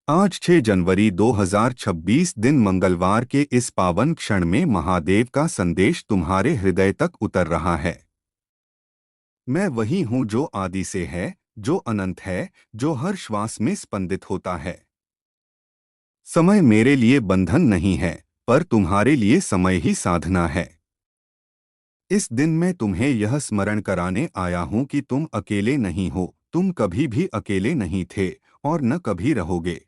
आज 6 जनवरी 2026 दिन मंगलवार के इस पावन क्षण में महादेव का संदेश तुम्हारे हृदय तक उतर रहा है। मैं वही हूँ जो आदि से है, जो अनंत है, जो हर श्वास में स्पंदित होता है। समय मेरे लिए बंधन नहीं है, पर तुम्हारे लिए समय ही साधना है। इस दिन मैं तुम्हें यह स्मरण कराने आया हूँ कि तुम अकेले नहीं हो, तुम कभी भी अकेले नहीं थे और न कभी रहोगे।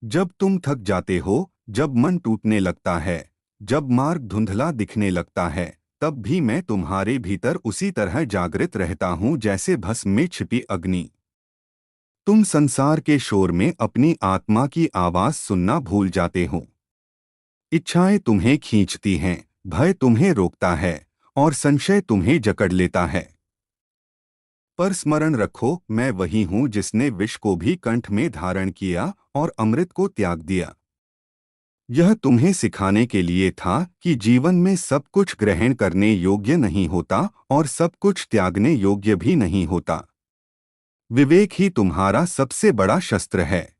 जब तुम थक जाते हो, जब मन टूटने लगता है, जब मार्ग धुंधला दिखने लगता है, तब भी मैं तुम्हारे भीतर उसी तरह जागृत रहता हूँ जैसे भस्म में छिपी अग्नि। तुम संसार के शोर में अपनी आत्मा की आवाज सुनना भूल जाते हो। इच्छाएं तुम्हें खींचती हैं, भय तुम्हें रोकता है और संशय तुम्हें जकड़ लेता है। पर स्मरण रखो, मैं वही हूँ जिसने विष को भी कंठ में धारण किया और अमृत को त्याग दिया। यह तुम्हें सिखाने के लिए था कि जीवन में सब कुछ ग्रहण करने योग्य नहीं होता और सब कुछ त्यागने योग्य भी नहीं होता। विवेक ही तुम्हारा सबसे बड़ा शस्त्र है।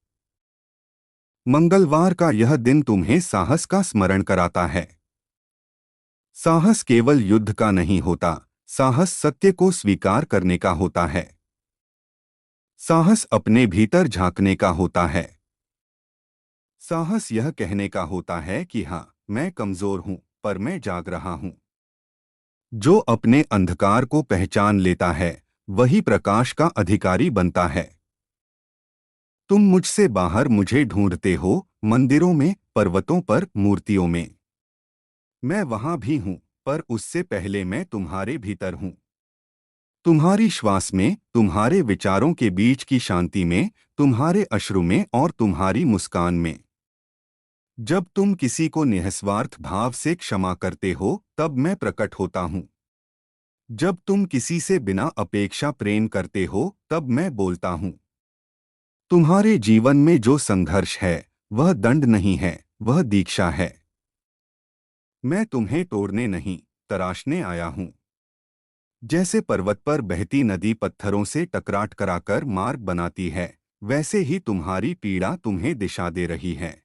मंगलवार का यह दिन तुम्हें साहस का स्मरण कराता है। साहस केवल युद्ध का नहीं होता, साहस सत्य को स्वीकार करने का होता है। साहस अपने भीतर झांकने का होता है। साहस यह कहने का होता है कि हाँ, मैं कमजोर हूं, पर मैं जाग रहा हूं। जो अपने अंधकार को पहचान लेता है, वही प्रकाश का अधिकारी बनता है। तुम मुझसे बाहर मुझे ढूंढते हो, मंदिरों में, पर्वतों पर, मूर्तियों में। मैं वहां भी हूं, पर उससे पहले मैं तुम्हारे भीतर हूं। तुम्हारी श्वास में, तुम्हारे विचारों के बीच की शांति में, तुम्हारे अश्रु में और तुम्हारी मुस्कान में। जब तुम किसी को निस्वार्थ भाव से क्षमा करते हो, तब मैं प्रकट होता हूं। जब तुम किसी से बिना अपेक्षा प्रेम करते हो, तब मैं बोलता हूं। तुम्हारे जीवन में जो संघर्ष है, वह दंड नहीं है, वह दीक्षा है। मैं तुम्हें तोड़ने नहीं, तराशने आया हूं। जैसे पर्वत पर बहती नदी पत्थरों से टकराट कराकर मार्ग बनाती है, वैसे ही तुम्हारी पीड़ा तुम्हें दिशा दे रही है।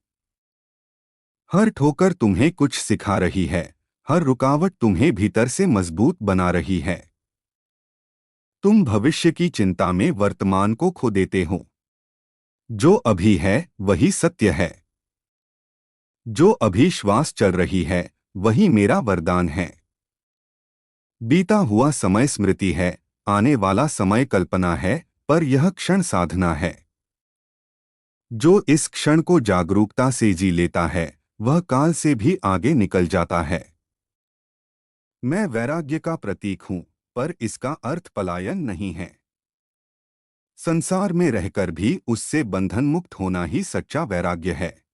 हर ठोकर तुम्हें कुछ सिखा रही है, हर रुकावट तुम्हें भीतर से मजबूत बना रही है। तुम भविष्य की चिंता में वर्तमान को खो देते हो। जो अभी है, वही सत्य है। जो अभी श्वास चल रही है, वही मेरा वरदान है। बीता हुआ समय स्मृति है, आने वाला समय कल्पना है, पर यह क्षण साधना है। जो इस क्षण को जागरूकता से जी लेता है, वह काल से भी आगे निकल जाता है। मैं वैराग्य का प्रतीक हूं, पर इसका अर्थ पलायन नहीं है। संसार में रहकर भी उससे बंधन मुक्त होना ही सच्चा वैराग्य है।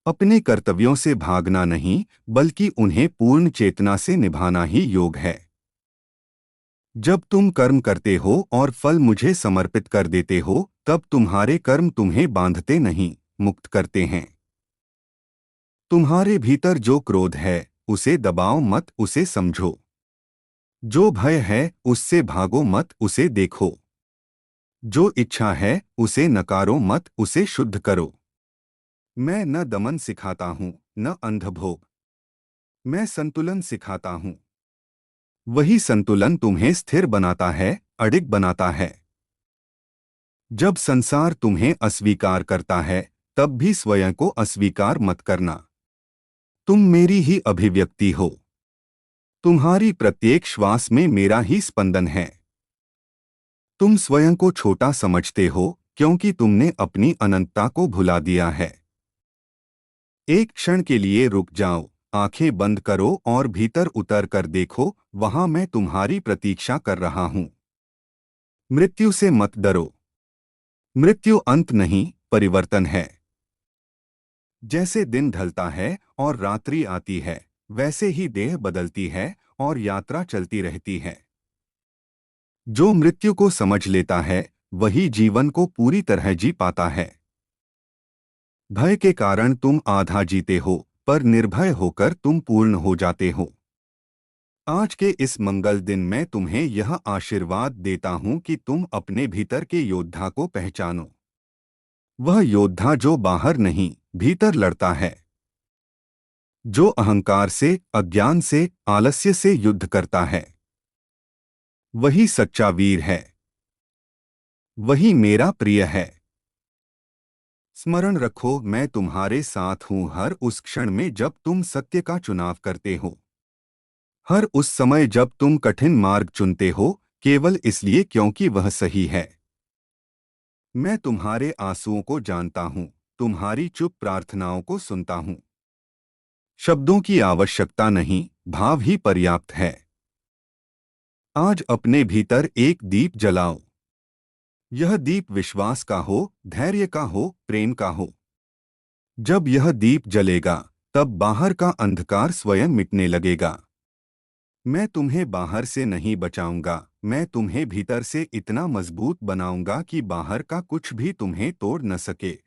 अपने कर्तव्यों से भागना नहीं, बल्कि उन्हें पूर्ण चेतना से निभाना ही योग है। जब तुम कर्म करते हो और फल मुझे समर्पित कर देते हो, तब तुम्हारे कर्म तुम्हें बांधते नहीं, मुक्त करते हैं। तुम्हारे भीतर जो क्रोध है, उसे दबाओ मत, उसे समझो। जो भय है, उससे भागो मत, उसे देखो। जो इच्छा है, उसे नकारो मत, उसे शुद्ध करो। मैं न दमन सिखाता हूँ, न अंधभोग। मैं संतुलन सिखाता हूँ। वही संतुलन तुम्हें स्थिर बनाता है, अडिग बनाता है। जब संसार तुम्हें अस्वीकार करता है, तब भी स्वयं को अस्वीकार मत करना। तुम मेरी ही अभिव्यक्ति हो। तुम्हारी प्रत्येक श्वास में मेरा ही स्पंदन है। तुम स्वयं को छोटा समझते हो, क्योंकि तुमने अपनी अनंतता को भुला दिया है। एक क्षण के लिए रुक जाओ, आंखें बंद करो और भीतर उतर कर देखो, वहां मैं तुम्हारी प्रतीक्षा कर रहा हूं। मृत्यु से मत डरो। मृत्यु अंत नहीं, परिवर्तन है। जैसे दिन ढलता है और रात्रि आती है, वैसे ही देह बदलती है और यात्रा चलती रहती है। जो मृत्यु को समझ लेता है, वही जीवन को पूरी तरह जी पाता है। भय के कारण तुम आधा जीते हो, पर निर्भय होकर तुम पूर्ण हो जाते हो। आज के इस मंगल दिन मैं तुम्हें यह आशीर्वाद देता हूं कि तुम अपने भीतर के योद्धा को पहचानो। वह योद्धा जो बाहर नहीं, भीतर लड़ता है, जो अहंकार से, अज्ञान से, आलस्य से युद्ध करता है, वही सच्चा वीर है, वही मेरा प्रिय है। स्मरण रखो, मैं तुम्हारे साथ हूं हर उस क्षण में जब तुम सत्य का चुनाव करते हो, हर उस समय जब तुम कठिन मार्ग चुनते हो, केवल इसलिए क्योंकि वह सही है। मैं तुम्हारे आंसुओं को जानता हूं, तुम्हारी चुप प्रार्थनाओं को सुनता हूं। शब्दों की आवश्यकता नहीं, भाव ही पर्याप्त है। आज अपने भीतर एक दीप जलाओ। यह दीप विश्वास का हो, धैर्य का हो, प्रेम का हो। जब यह दीप जलेगा, तब बाहर का अंधकार स्वयं मिटने लगेगा। मैं तुम्हें बाहर से नहीं बचाऊंगा, मैं तुम्हें भीतर से इतना मजबूत बनाऊंगा कि बाहर का कुछ भी तुम्हें तोड़ न सके।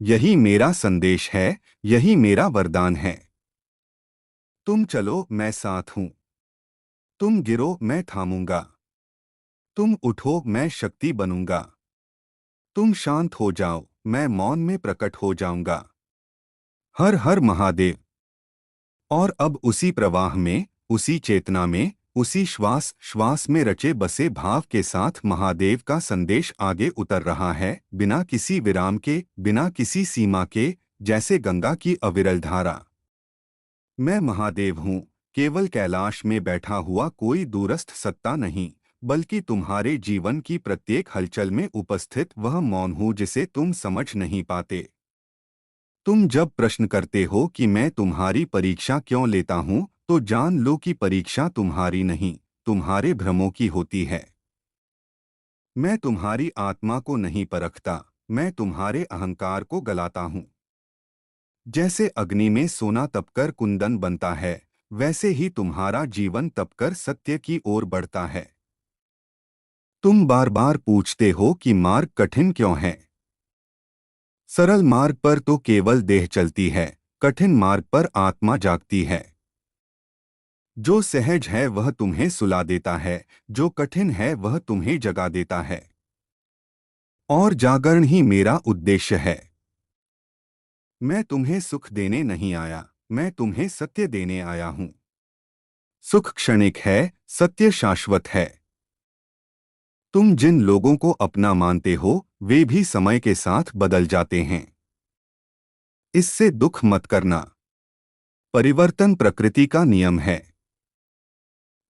यही मेरा संदेश है, यही मेरा वरदान है। तुम चलो, मैं साथ हूं। तुम गिरो, मैं थामूंगा। तुम उठो, मैं शक्ति बनूंगा। तुम शांत हो जाओ, मैं मौन में प्रकट हो जाऊंगा। हर हर महादेव। और अब उसी प्रवाह में, उसी चेतना में, उसी श्वास श्वास में रचे बसे भाव के साथ महादेव का संदेश आगे उतर रहा है, बिना किसी विराम के, बिना किसी सीमा के, जैसे गंगा की अविरल धारा। मैं महादेव हूँ, केवल कैलाश में बैठा हुआ कोई दूरस्थ सत्ता नहीं, बल्कि तुम्हारे जीवन की प्रत्येक हलचल में उपस्थित वह मौन हूँ जिसे तुम समझ नहीं पाते। तुम जब प्रश्न करते हो कि मैं तुम्हारी परीक्षा क्यों लेता हूँ, तो जान लो कि परीक्षा तुम्हारी नहीं, तुम्हारे भ्रमों की होती है। मैं तुम्हारी आत्मा को नहीं परखता, मैं तुम्हारे अहंकार को गलाता हूँ। जैसे अग्नि में सोना तपकर कुंदन बनता है, वैसे ही तुम्हारा जीवन तपकर सत्य की ओर बढ़ता है। तुम बार बार पूछते हो कि मार्ग कठिन क्यों है। सरल मार्ग पर तो केवल देह चलती है, कठिन मार्ग पर आत्मा जागती है। जो सहज है वह तुम्हें सुला देता है, जो कठिन है वह तुम्हें जगा देता है। और जागरण ही मेरा उद्देश्य है। मैं तुम्हें सुख देने नहीं आया, मैं तुम्हें सत्य देने आया हूं। सुख क्षणिक है, सत्य शाश्वत है। तुम जिन लोगों को अपना मानते हो, वे भी समय के साथ बदल जाते हैं। इससे दुख मत करना। परिवर्तन प्रकृति का नियम है।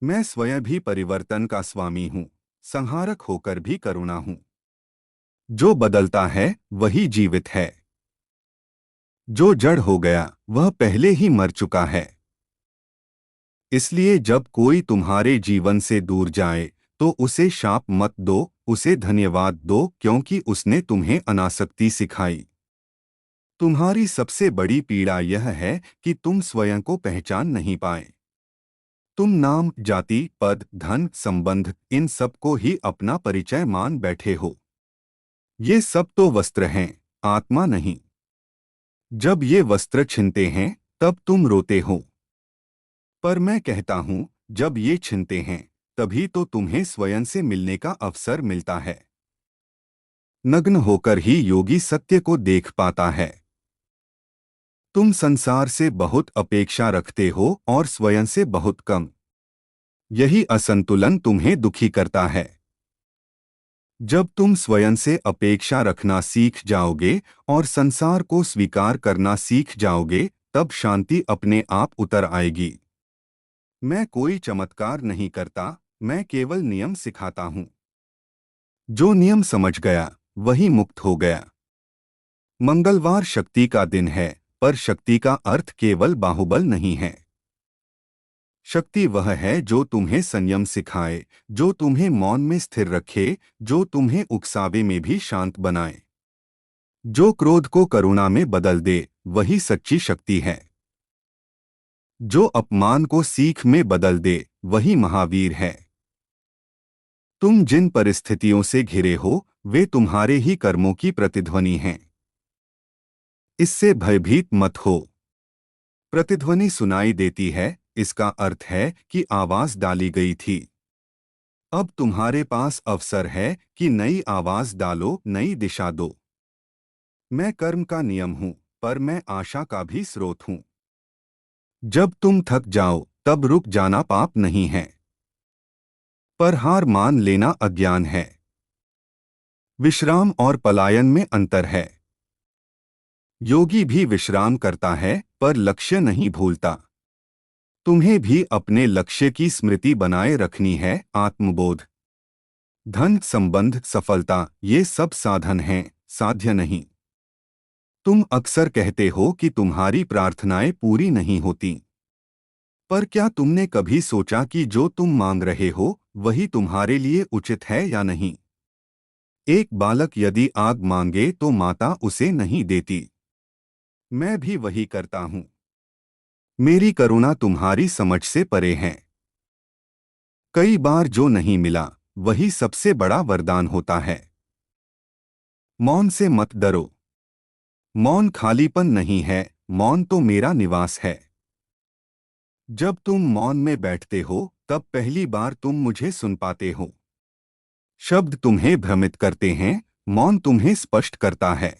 मैं स्वयं भी परिवर्तन का स्वामी हूँ, संहारक होकर भी करुणा हूँ। जो बदलता है वही जीवित है। जो जड़ हो गया वह पहले ही मर चुका है। इसलिए जब कोई तुम्हारे जीवन से दूर जाए, तो उसे शाप मत दो, उसे धन्यवाद दो, क्योंकि उसने तुम्हें अनासक्ति सिखाई। तुम्हारी सबसे बड़ी पीड़ा यह है कि तुम स्वयं को पहचान नहीं पाए। तुम नाम, जाति, पद, धन, संबंध, इन सबको ही अपना परिचय मान बैठे हो। ये सब तो वस्त्र हैं, आत्मा नहीं। जब ये वस्त्र छिनते हैं, तब तुम रोते हो। पर मैं कहता हूँ, जब ये छिनते हैं, तभी तो तुम्हें स्वयं से मिलने का अवसर मिलता है। नग्न होकर ही योगी सत्य को देख पाता है। तुम संसार से बहुत अपेक्षा रखते हो और स्वयं से बहुत कम। यही असंतुलन तुम्हें दुखी करता है। जब तुम स्वयं से अपेक्षा रखना सीख जाओगे और संसार को स्वीकार करना सीख जाओगे, तब शांति अपने आप उतर आएगी। मैं कोई चमत्कार नहीं करता, मैं केवल नियम सिखाता हूँ। जो नियम समझ गया, वही मुक्त हो गया। मंगलवार शक्ति का दिन है, पर शक्ति का अर्थ केवल बाहुबल नहीं है। शक्ति वह है जो तुम्हें संयम सिखाए, जो तुम्हें मौन में स्थिर रखे, जो तुम्हें उकसावे में भी शांत बनाए। जो क्रोध को करुणा में बदल दे, वही सच्ची शक्ति है। जो अपमान को सीख में बदल दे, वही महावीर है। तुम जिन परिस्थितियों से घिरे हो, वे तुम्हारे ही कर्मों की प्रतिध्वनि हैं। इससे भयभीत मत हो। प्रतिध्वनि सुनाई देती है, इसका अर्थ है कि आवाज डाली गई थी। अब तुम्हारे पास अवसर है कि नई आवाज डालो, नई दिशा दो। मैं कर्म का नियम हूं, पर मैं आशा का भी स्रोत हूं। जब तुम थक जाओ तब रुक जाना पाप नहीं है, पर हार मान लेना अज्ञान है। विश्राम और पलायन में अंतर है। योगी भी विश्राम करता है पर लक्ष्य नहीं भूलता। तुम्हें भी अपने लक्ष्य की स्मृति बनाए रखनी है। आत्मबोध, धन, संबंध, सफलता, ये सब साधन हैं, साध्य नहीं। तुम अक्सर कहते हो कि तुम्हारी प्रार्थनाएं पूरी नहीं होती, पर क्या तुमने कभी सोचा कि जो तुम मांग रहे हो वही तुम्हारे लिए उचित है या नहीं? एक बालक यदि आग मांगे तो माता उसे नहीं देती। मैं भी वही करता हूं। मेरी करुणा तुम्हारी समझ से परे है। कई बार जो नहीं मिला वही सबसे बड़ा वरदान होता है। मौन से मत डरो। मौन खालीपन नहीं है, मौन तो मेरा निवास है। जब तुम मौन में बैठते हो तब पहली बार तुम मुझे सुन पाते हो। शब्द तुम्हें भ्रमित करते हैं, मौन तुम्हें स्पष्ट करता है।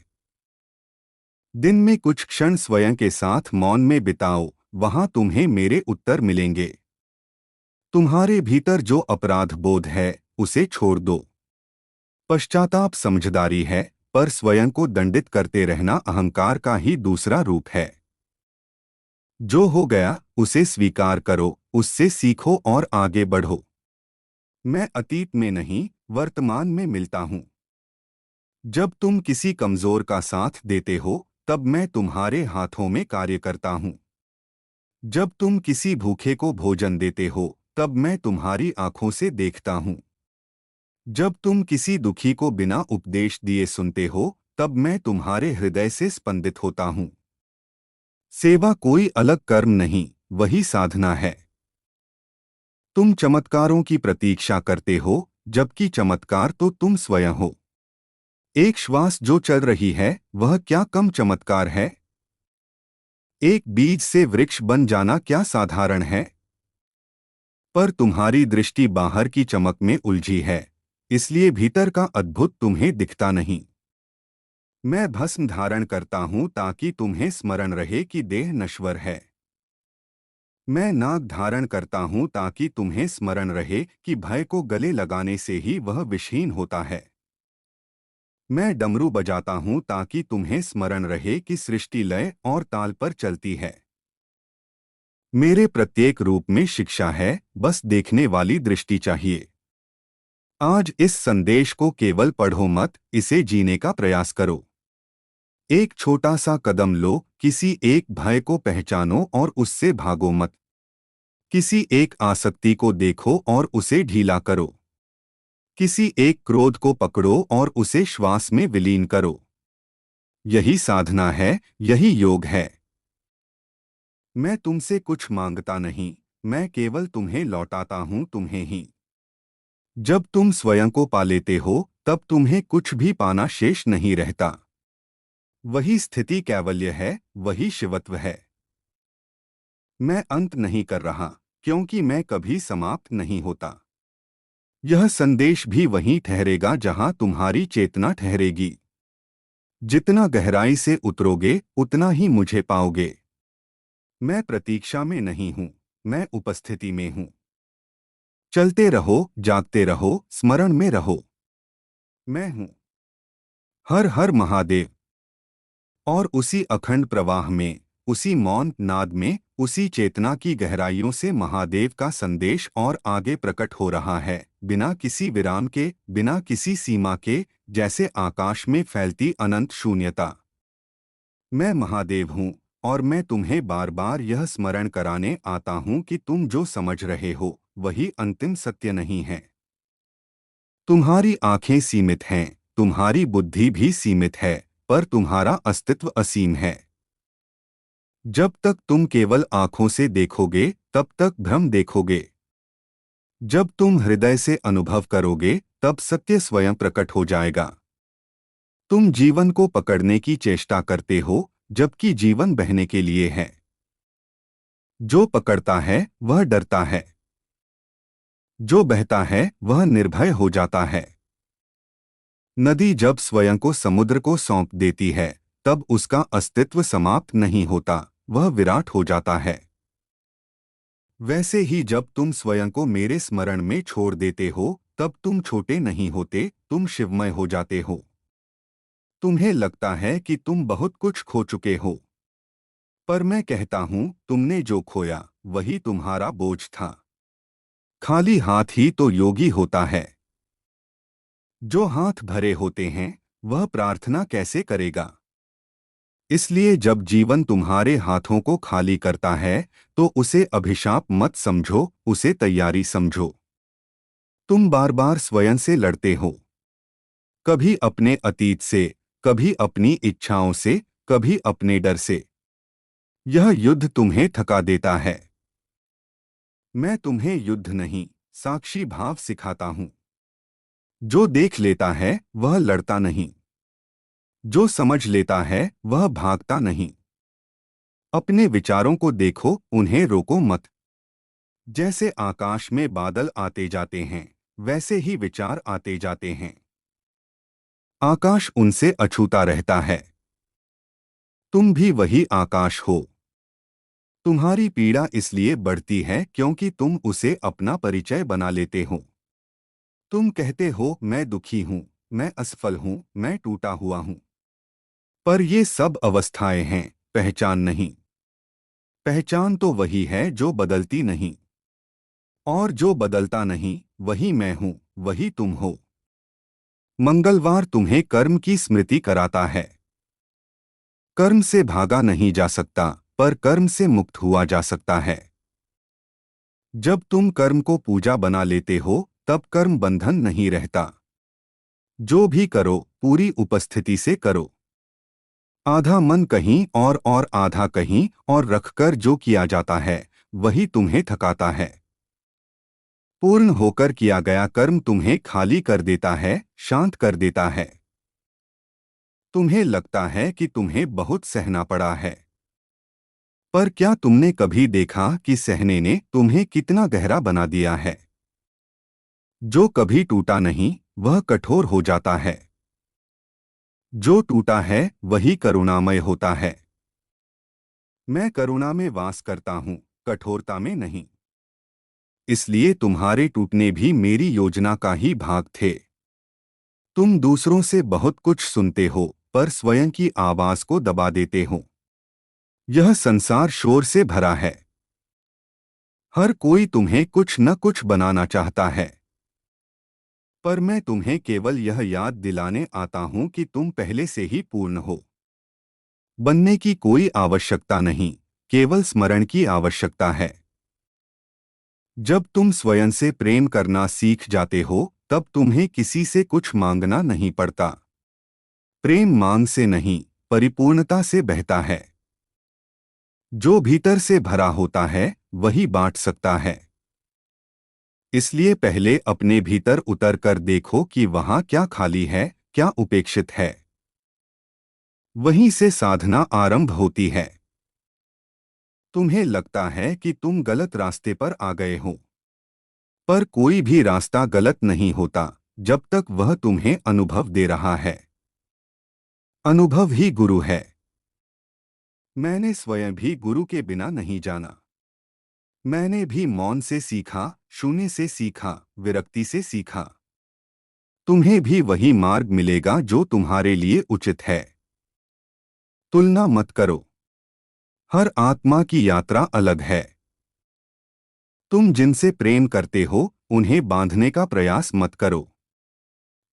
दिन में कुछ क्षण स्वयं के साथ मौन में बिताओ, वहां तुम्हें मेरे उत्तर मिलेंगे। तुम्हारे भीतर जो अपराध बोध है उसे छोड़ दो। पश्चाताप समझदारी है, पर स्वयं को दंडित करते रहना अहंकार का ही दूसरा रूप है। जो हो गया उसे स्वीकार करो, उससे सीखो और आगे बढ़ो। मैं अतीत में नहीं, वर्तमान में मिलता हूँ। जब तुम किसी कमजोर का साथ देते हो तब मैं तुम्हारे हाथों में कार्य करता हूँ। जब तुम किसी भूखे को भोजन देते हो तब मैं तुम्हारी आंखों से देखता हूँ। जब तुम किसी दुखी को बिना उपदेश दिए सुनते हो तब मैं तुम्हारे हृदय से स्पंदित होता हूँ। सेवा कोई अलग कर्म नहीं, वही साधना है। तुम चमत्कारों की प्रतीक्षा करते हो, जबकि चमत्कार तो तुम स्वयं हो। एक श्वास जो चल रही है वह क्या कम चमत्कार है? एक बीज से वृक्ष बन जाना क्या साधारण है? पर तुम्हारी दृष्टि बाहर की चमक में उलझी है, इसलिए भीतर का अद्भुत तुम्हें दिखता नहीं। मैं भस्म धारण करता हूं ताकि तुम्हें स्मरण रहे कि देह नश्वर है। मैं नाग धारण करता हूं ताकि तुम्हें स्मरण रहे कि भय को गले लगाने से ही वह विषहीन होता है। मैं डमरू बजाता हूं ताकि तुम्हें स्मरण रहे कि सृष्टि लय और ताल पर चलती है। मेरे प्रत्येक रूप में शिक्षा है, बस देखने वाली दृष्टि चाहिए। आज इस संदेश को केवल पढ़ो मत, इसे जीने का प्रयास करो। एक छोटा सा कदम लो, किसी एक भय को पहचानो और उससे भागो मत। किसी एक आसक्ति को देखो और उसे ढीला करो। किसी एक क्रोध को पकड़ो और उसे श्वास में विलीन करो। यही साधना है, यही योग है। मैं तुमसे कुछ मांगता नहीं, मैं केवल तुम्हें लौटाता हूं, तुम्हें ही। जब तुम स्वयं को पा लेते हो तब तुम्हें कुछ भी पाना शेष नहीं रहता। वही स्थिति कैवल्य है, वही शिवत्व है। मैं अंत नहीं कर रहा, क्योंकि मैं कभी समाप्त नहीं होता। यह संदेश भी वहीं ठहरेगा जहां तुम्हारी चेतना ठहरेगी। जितना गहराई से उतरोगे उतना ही मुझे पाओगे। मैं प्रतीक्षा में नहीं हूं, मैं उपस्थिति में हूं। चलते रहो, जागते रहो, स्मरण में रहो। मैं हूं। हर हर महादेव। और उसी अखंड प्रवाह में, उसी मौन नाद में, उसी चेतना की गहराइयों से महादेव का संदेश और आगे प्रकट हो रहा है, बिना किसी विराम के, बिना किसी सीमा के, जैसे आकाश में फैलती अनंत शून्यता। मैं महादेव हूँ और मैं तुम्हें बार बार यह स्मरण कराने आता हूँ कि तुम जो समझ रहे हो वही अंतिम सत्य नहीं है। तुम्हारी आंखें सीमित हैं, तुम्हारी बुद्धि भी सीमित है, पर तुम्हारा अस्तित्व असीम है। जब तक तुम केवल आंखों से देखोगे तब तक भ्रम देखोगे। जब तुम हृदय से अनुभव करोगे तब सत्य स्वयं प्रकट हो जाएगा। तुम जीवन को पकड़ने की चेष्टा करते हो, जबकि जीवन बहने के लिए है। जो पकड़ता है वह डरता है, जो बहता है वह निर्भय हो जाता है। नदी जब स्वयं को समुद्र को सौंप देती है तब उसका अस्तित्व समाप्त नहीं होता, वह विराट हो जाता है। वैसे ही जब तुम स्वयं को मेरे स्मरण में छोड़ देते हो तब तुम छोटे नहीं होते, तुम शिवमय हो जाते हो। तुम्हें लगता है कि तुम बहुत कुछ खो चुके हो, पर मैं कहता हूं तुमने जो खोया वही तुम्हारा बोझ था। खाली हाथ ही तो योगी होता है। जो हाथ भरे होते हैं वह प्रार्थना कैसे करेगा। इसलिए जब जीवन तुम्हारे हाथों को खाली करता है तो उसे अभिशाप मत समझो, उसे तैयारी समझो। तुम बार बार स्वयं से लड़ते हो, कभी अपने अतीत से, कभी अपनी इच्छाओं से, कभी अपने डर से। यह युद्ध तुम्हें थका देता है। मैं तुम्हें युद्ध नहीं, साक्षी भाव सिखाता हूं। जो देख लेता है वह लड़ता नहीं, जो समझ लेता है वह भागता नहीं। अपने विचारों को देखो, उन्हें रोको मत। जैसे आकाश में बादल आते जाते हैं वैसे ही विचार आते जाते हैं। आकाश उनसे अछूता रहता है। तुम भी वही आकाश हो। तुम्हारी पीड़ा इसलिए बढ़ती है क्योंकि तुम उसे अपना परिचय बना लेते हो। तुम कहते हो मैं दुखी हूं, मैं असफल हूं, मैं टूटा हुआ हूं। पर ये सब अवस्थाएं हैं, पहचान नहीं। पहचान तो वही है जो बदलती नहीं, और जो बदलता नहीं वही मैं हूं, वही तुम हो। मंगलवार तुम्हें कर्म की स्मृति कराता है। कर्म से भागा नहीं जा सकता, पर कर्म से मुक्त हुआ जा सकता है। जब तुम कर्म को पूजा बना लेते हो तब कर्म बंधन नहीं रहता। जो भी करो पूरी उपस्थिति से करो। आधा मन कहीं और आधा कहीं और रखकर जो किया जाता है वही तुम्हें थकाता है। पूर्ण होकर किया गया कर्म तुम्हें खाली कर देता है, शांत कर देता है। तुम्हें लगता है कि तुम्हें बहुत सहना पड़ा है, पर क्या तुमने कभी देखा कि सहने ने तुम्हें कितना गहरा बना दिया है। जो कभी टूटा नहीं वह कठोर हो जाता है। जो टूटा है वही करुणामय होता है। मैं करुणा में वास करता हूँ, कठोरता में नहीं। इसलिए तुम्हारे टूटने भी मेरी योजना का ही भाग थे। तुम दूसरों से बहुत कुछ सुनते हो पर स्वयं की आवाज को दबा देते हो। यह संसार शोर से भरा है। हर कोई तुम्हें कुछ न कुछ बनाना चाहता है, पर मैं तुम्हें केवल यह याद दिलाने आता हूं कि तुम पहले से ही पूर्ण हो। बनने की कोई आवश्यकता नहीं, केवल स्मरण की आवश्यकता है। जब तुम स्वयं से प्रेम करना सीख जाते हो तब तुम्हें किसी से कुछ मांगना नहीं पड़ता। प्रेम मांग से नहीं, परिपूर्णता से बहता है। जो भीतर से भरा होता है वही बांट सकता है। इसलिए पहले अपने भीतर उतर कर देखो कि वहां क्या खाली है, क्या उपेक्षित है। वहीं से साधना आरंभ होती है। तुम्हें लगता है कि तुम गलत रास्ते पर आ गए हो, पर कोई भी रास्ता गलत नहीं होता जब तक वह तुम्हें अनुभव दे रहा है। अनुभव ही गुरु है। मैंने स्वयं भी गुरु के बिना नहीं जाना। मैंने भी मौन से सीखा, शून्य से सीखा, विरक्ति से सीखा। तुम्हें भी वही मार्ग मिलेगा जो तुम्हारे लिए उचित है। तुलना मत करो। हर आत्मा की यात्रा अलग है। तुम जिनसे प्रेम करते हो उन्हें बांधने का प्रयास मत करो।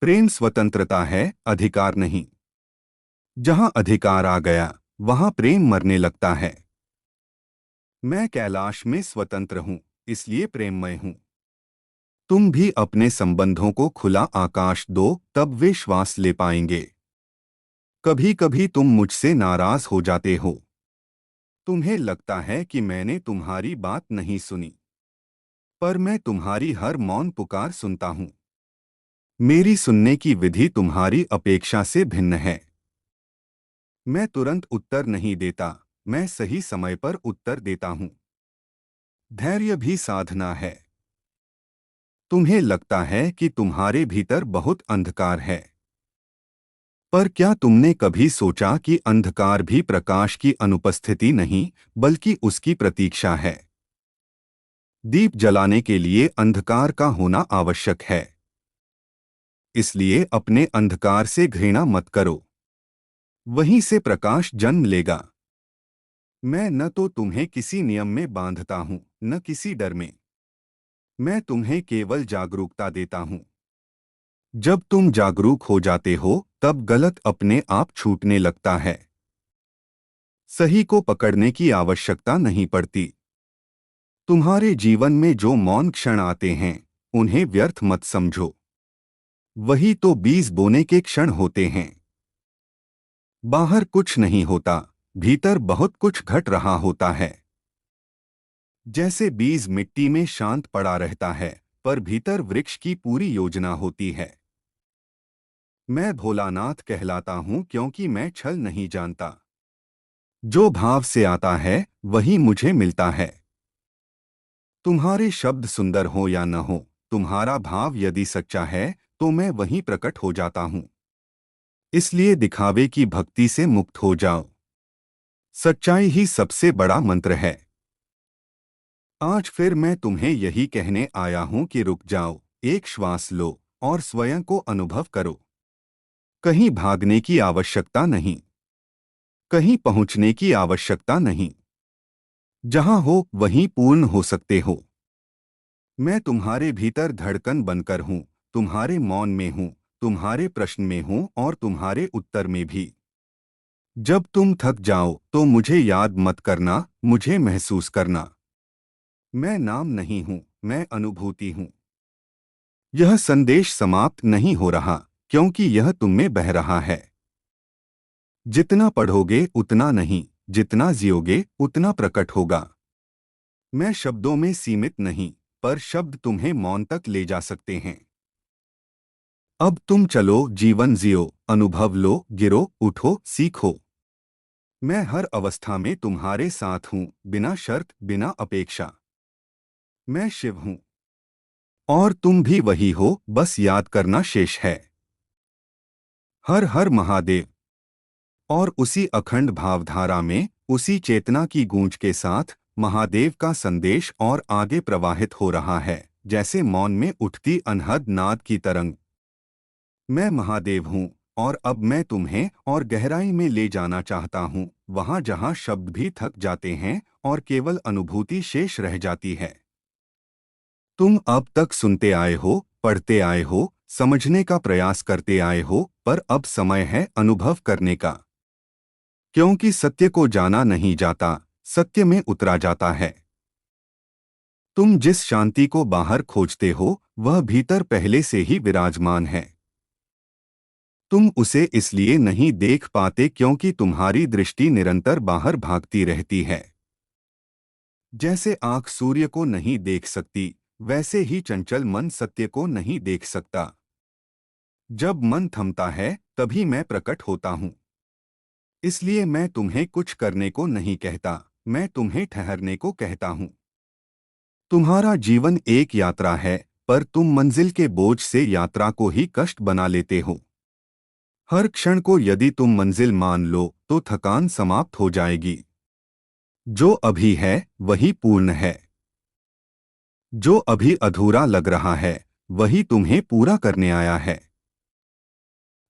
प्रेम स्वतंत्रता है, अधिकार नहीं। जहां अधिकार आ गया वहां प्रेम मरने लगता है। मैं कैलाश में स्वतंत्र हूं, इसलिए प्रेममय हूं। तुम भी अपने संबंधों को खुला आकाश दो, तब वे श्वास ले पाएंगे। कभी कभी तुम मुझसे नाराज हो जाते हो। तुम्हें लगता है कि मैंने तुम्हारी बात नहीं सुनी, पर मैं तुम्हारी हर मौन पुकार सुनता हूं। मेरी सुनने की विधि तुम्हारी अपेक्षा से भिन्न है। मैं तुरंत उत्तर नहीं देता, मैं सही समय पर उत्तर देता हूं। धैर्य भी साधना है। तुम्हें लगता है कि तुम्हारे भीतर बहुत अंधकार है, पर क्या तुमने कभी सोचा कि अंधकार भी प्रकाश की अनुपस्थिति नहीं, बल्कि उसकी प्रतीक्षा है? दीप जलाने के लिए अंधकार का होना आवश्यक है। इसलिए अपने अंधकार से घृणा मत करो। वहीं से प्रकाश जन्म लेगा। मैं न तो तुम्हें किसी नियम में बांधता हूं, न किसी डर में। मैं तुम्हें केवल जागरूकता देता हूं। जब तुम जागरूक हो जाते हो, तब गलत अपने आप छूटने लगता है। सही को पकड़ने की आवश्यकता नहीं पड़ती। तुम्हारे जीवन में जो मौन क्षण आते हैं, उन्हें व्यर्थ मत समझो। वही तो बीज बोने के क्षण होते हैं। बाहर कुछ नहीं होता, भीतर बहुत कुछ घट रहा होता है। जैसे बीज मिट्टी में शांत पड़ा रहता है, पर भीतर वृक्ष की पूरी योजना होती है। मैं भोलानाथ कहलाता हूं क्योंकि मैं छल नहीं जानता। जो भाव से आता है, वही मुझे मिलता है। तुम्हारे शब्द सुंदर हो या न हो, तुम्हारा भाव यदि सच्चा है, तो मैं वहीं प्रकट हो जाता हूं। इसलिए दिखावे की भक्ति से मुक्त हो जाओ। सच्चाई ही सबसे बड़ा मंत्र है। आज फिर मैं तुम्हें यही कहने आया हूं कि रुक जाओ, एक श्वास लो और स्वयं को अनुभव करो। कहीं भागने की आवश्यकता नहीं, कहीं पहुंचने की आवश्यकता नहीं। जहां हो वहीं पूर्ण हो सकते हो। मैं तुम्हारे भीतर धड़कन बनकर हूं, तुम्हारे मौन में हूं, तुम्हारे प्रश्न में हूं और तुम्हारे उत्तर में भी। जब तुम थक जाओ तो मुझे याद मत करना, मुझे महसूस करना। मैं नाम नहीं हूं, मैं अनुभूति हूं। यह संदेश समाप्त नहीं हो रहा, क्योंकि यह तुम में बह रहा है। जितना पढ़ोगे उतना नहीं, जितना जियोगे उतना प्रकट होगा। मैं शब्दों में सीमित नहीं, पर शब्द तुम्हें मौन तक ले जा सकते हैं। अब तुम चलो, जीवन जियो, अनुभव लो, गिरो, उठो, सीखो। मैं हर अवस्था में तुम्हारे साथ हूं, बिना शर्त, बिना अपेक्षा। मैं शिव हूं और तुम भी वही हो, बस याद करना शेष है। हर हर महादेव। और उसी अखंड भावधारा में, उसी चेतना की गूंज के साथ महादेव का संदेश और आगे प्रवाहित हो रहा है, जैसे मौन में उठती अनहद नाद की तरंग। मैं महादेव हूं और अब मैं तुम्हें और गहराई में ले जाना चाहता हूं, वहां जहां शब्द भी थक जाते हैं और केवल अनुभूति शेष रह जाती है। तुम अब तक सुनते आए हो, पढ़ते आए हो, समझने का प्रयास करते आए हो, पर अब समय है अनुभव करने का। क्योंकि सत्य को जाना नहीं जाता, सत्य में उतरा जाता है। तुम जिस शांति को बाहर खोजते हो, वह भीतर पहले से ही विराजमान है। तुम उसे इसलिए नहीं देख पाते क्योंकि तुम्हारी दृष्टि निरंतर बाहर भागती रहती है। जैसे आंख सूर्य को नहीं देख सकती, वैसे ही चंचल मन सत्य को नहीं देख सकता। जब मन थमता है, तभी मैं प्रकट होता हूं। इसलिए मैं तुम्हें कुछ करने को नहीं कहता, मैं तुम्हें ठहरने को कहता हूं। तुम्हारा जीवन एक यात्रा है, पर तुम मंजिल के बोझ से यात्रा को ही कष्ट बना लेते हो। हर क्षण को यदि तुम मंजिल मान लो, तो थकान समाप्त हो जाएगी। जो अभी है, वही पूर्ण है। जो अभी अधूरा लग रहा है, वही तुम्हें पूरा करने आया है।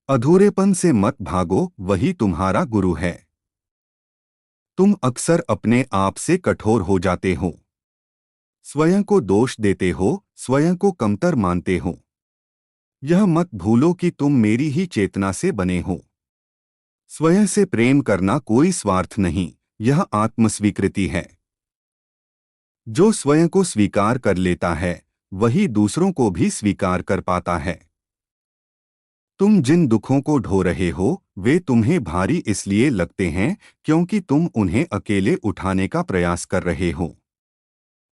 अधूरेपन से मत भागो, वही तुम्हारा गुरु है। तुम अक्सर अपने आप से कठोर हो जाते हो। स्वयं को दोष देते हो, स्वयं को कमतर मानते हो। यह मत भूलो कि तुम मेरी ही चेतना से बने हो। स्वयं से प्रेम करना कोई स्वार्थ नहीं, यह आत्मस्वीकृति है। जो स्वयं को स्वीकार कर लेता है, वही दूसरों को भी स्वीकार कर पाता है। तुम जिन दुखों को ढो रहे हो, वे तुम्हें भारी इसलिए लगते हैं क्योंकि तुम उन्हें अकेले उठाने का प्रयास कर रहे हो।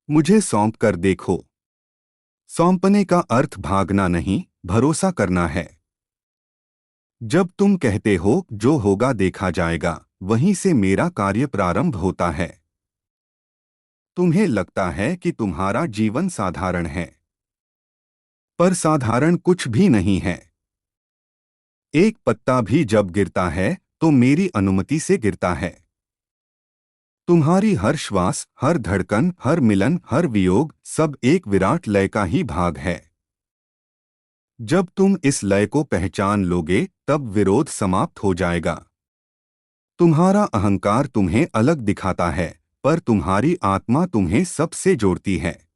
मुझे सौंप कर देखो। सौंपने का अर्थ भागना नहीं, भरोसा करना है। जब तुम कहते हो जो होगा देखा जाएगा, वहीं से मेरा कार्य प्रारंभ होता है। तुम्हें लगता है कि तुम्हारा जीवन साधारण है, पर साधारण कुछ भी नहीं है। एक पत्ता भी जब गिरता है तो मेरी अनुमति से गिरता है। तुम्हारी हर श्वास, हर धड़कन, हर मिलन, हर वियोग, सब एक विराट लय का ही भाग है। जब तुम इस लय को पहचान लोगे तब विरोध समाप्त हो जाएगा। तुम्हारा अहंकार तुम्हें अलग दिखाता है, पर तुम्हारी आत्मा तुम्हें सबसे जोड़ती है।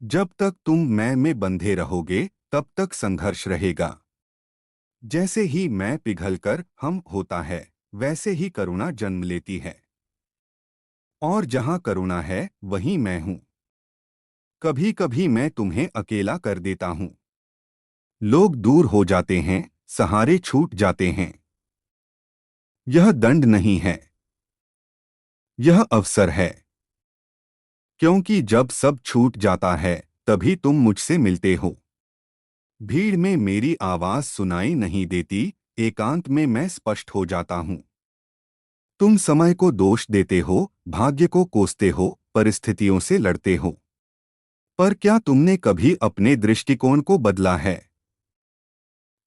जब तक तुम मैं में बंधे रहोगे तब तक संघर्ष रहेगा। जैसे ही मैं पिघलकर हम होता है, वैसे ही करुणा जन्म लेती है। और जहां करुणा है वहीं मैं हूं। कभी कभी मैं तुम्हें अकेला कर देता हूं। लोग दूर हो जाते हैं, सहारे छूट जाते हैं। यह दंड नहीं है, यह अवसर है। क्योंकि जब सब छूट जाता है तभी तुम मुझसे मिलते हो। भीड़ में मेरी आवाज सुनाई नहीं देती, एकांत में मैं स्पष्ट हो जाता हूं। तुम समय को दोष देते हो, भाग्य को कोसते हो, परिस्थितियों से लड़ते हो। पर क्या तुमने कभी अपने दृष्टिकोण को बदला है?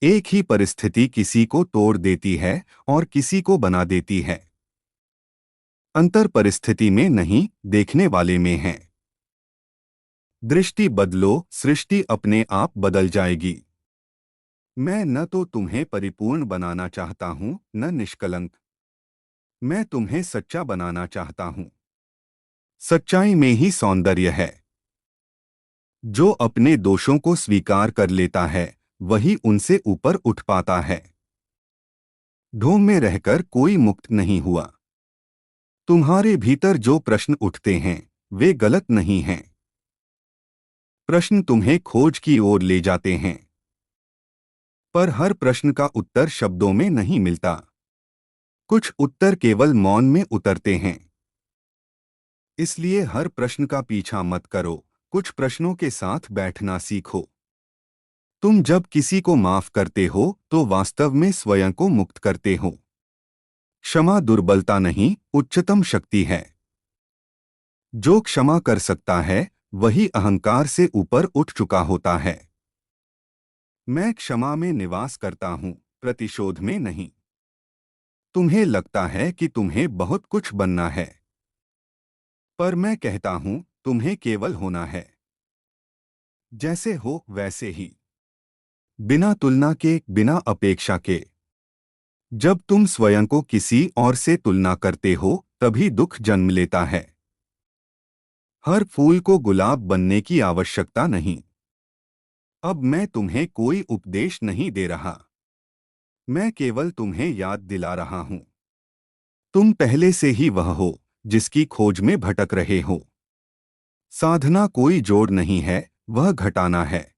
एक ही परिस्थिति किसी को तोड़ देती है और किसी को बना देती है। अंतर परिस्थिति में नहीं, देखने वाले में है। दृष्टि बदलो, सृष्टि अपने आप बदल जाएगी। मैं न तो तुम्हें परिपूर्ण बनाना चाहता हूं, न निष्कलंक। मैं तुम्हें सच्चा बनाना चाहता हूं। सच्चाई में ही सौंदर्य है। जो अपने दोषों को स्वीकार कर लेता है वही उनसे ऊपर उठ पाता है। ढोंग में रहकर कोई मुक्त नहीं हुआ। तुम्हारे भीतर जो प्रश्न उठते हैं वे गलत नहीं हैं। प्रश्न तुम्हें खोज की ओर ले जाते हैं। पर हर प्रश्न का उत्तर शब्दों में नहीं मिलता। कुछ उत्तर केवल मौन में उतरते हैं। इसलिए हर प्रश्न का पीछा मत करो, कुछ प्रश्नों के साथ बैठना सीखो। तुम जब किसी को माफ करते हो तो वास्तव में स्वयं को मुक्त करते हो। क्षमा दुर्बलता नहीं, उच्चतम शक्ति है। जो क्षमा कर सकता है वही अहंकार से ऊपर उठ चुका होता है। मैं क्षमा में निवास करता हूं, प्रतिशोध में नहीं। तुम्हें लगता है कि तुम्हें बहुत कुछ बनना है, पर मैं कहता हूं तुम्हें केवल होना है। जैसे हो वैसे ही, बिना तुलना के, बिना अपेक्षा के। जब तुम स्वयं को किसी और से तुलना करते हो तभी दुख जन्म लेता है। हर फूल को गुलाब बनने की आवश्यकता नहीं। अब मैं तुम्हें कोई उपदेश नहीं दे रहा। मैं केवल तुम्हें याद दिला रहा हूं। तुम पहले से ही वह हो जिसकी खोज में भटक रहे हो। साधना कोई जोड़ नहीं है, वह घटाना है।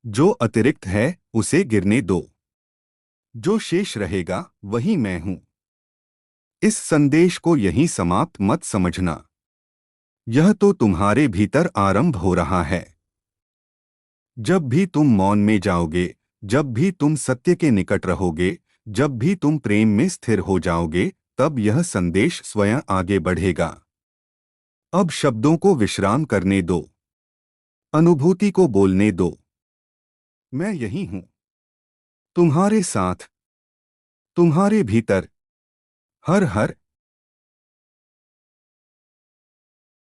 जो अतिरिक्त है उसे गिरने दो। जो शेष रहेगा वही मैं हूं। इस संदेश को यहीं समाप्त मत समझना। यह तो तुम्हारे भीतर आरंभ हो रहा है। जब भी तुम मौन में जाओगे, जब भी तुम सत्य के निकट रहोगे, जब भी तुम प्रेम में स्थिर हो जाओगे, तब यह संदेश स्वयं आगे बढ़ेगा। अब शब्दों को विश्राम करने दो। अनुभूति को बोलने दो। मैं यही हूं, तुम्हारे साथ, तुम्हारे भीतर, हर हर